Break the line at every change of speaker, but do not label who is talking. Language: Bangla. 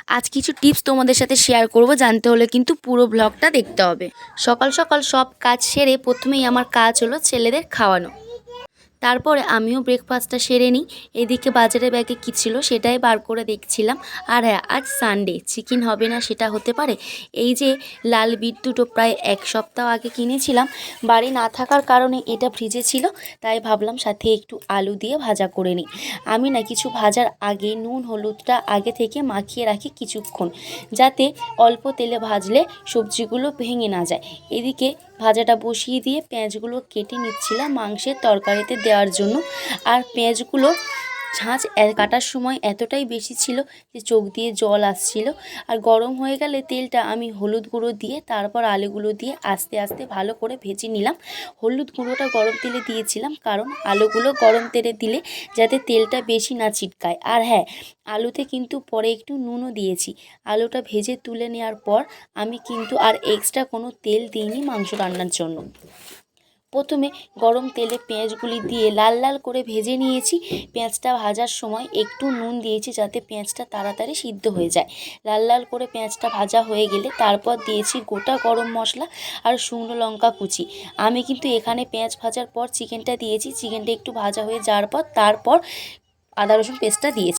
আজ কিছু টিপস তোমাদের সাথে শেয়ার করব, জানতে হলে কিন্তু পুরো ব্লগটা দেখতে হবে। সকাল সকাল সব কাজ সেরে প্রথমেই আমার কাজ হলো ছেলেদের খাওয়ানো। তারপরে আমিও ব্রেকফাস্টটা সেরে নিই। এদিকে বাজারের ব্যাগে কী ছিল সেটাই বার করে দেখছিলাম। আর হ্যাঁ, আজ সানডে, চিকেন হবে না সেটা হতে পারে? এই যে লাল বিট দুটো প্রায় এক সপ্তাহ আগে কিনেছিলাম, বাড়ি না থাকার কারণে এটা ফ্রিজে ছিল, তাই ভাবলাম সাথে একটু আলু দিয়ে ভাজা করে নিই। আমি না কিছু ভাজার আগে নুন হলুদটা আগে থেকে মাখিয়ে রাখি কিছুক্ষণ, যাতে অল্প তেলে ভাজলে সবজিগুলো ভেঙে না যায়। এদিকে ভাজাটা বসিয়ে দিয়ে পেঁয়াজগুলো কেটে নিচ্ছিলাম মাংসের তরকারিতে দেওয়ার জন্য। আর পেঁয়াজগুলো ঝাঁঝ কাটার সময় এতটাই বেশি ছিল যে চোখ দিয়ে জল আসছিল। আর গরম হয়ে গেলে তেলটা আমি হলুদ গুঁড়ো দিয়ে তারপর আলুগুলো দিয়ে আস্তে আস্তে ভালো করে ভেজে নিলাম। হলুদ গুঁড়োটা গরম তেলে দিয়েছিলাম কারণ আলুগুলো গরম তেলে দিলে যাতে তেলটা বেশি না ছিটকায়। আর হ্যাঁ, আলুতে কিন্তু পরে একটু নুনও দিয়েছি। আলুটা ভেজে তুলে নেওয়ার পর আমি কিন্তু আর এক্সট্রা কোনো তেল দিইনি মাংস রান্নার জন্য। প্রথমে গরম তেলে পেঁয়াজগুলি দিয়ে লাল লাল করে ভেজে নিয়েছি। পেঁয়াজটা ভাজার সময় একটু নুন দিয়েছি যাতে পেঁয়াজটা তাড়াতাড়ি সিদ্ধ হয়ে যায়। লাল লাল করে পেঁয়াজটা ভাজা হয়ে গেলে তারপর দিয়েছি গোটা গরম মশলা আর শুকনো লঙ্কা কুচি। আমি কিন্তু এখানে পেঁয়াজ ভাজার পর চিকেনটা দিয়েছি। চিকেনটা একটু ভাজা হয়ে যাওয়ার পর তারপর আদা রসুন পেস্টটা দিয়েছি।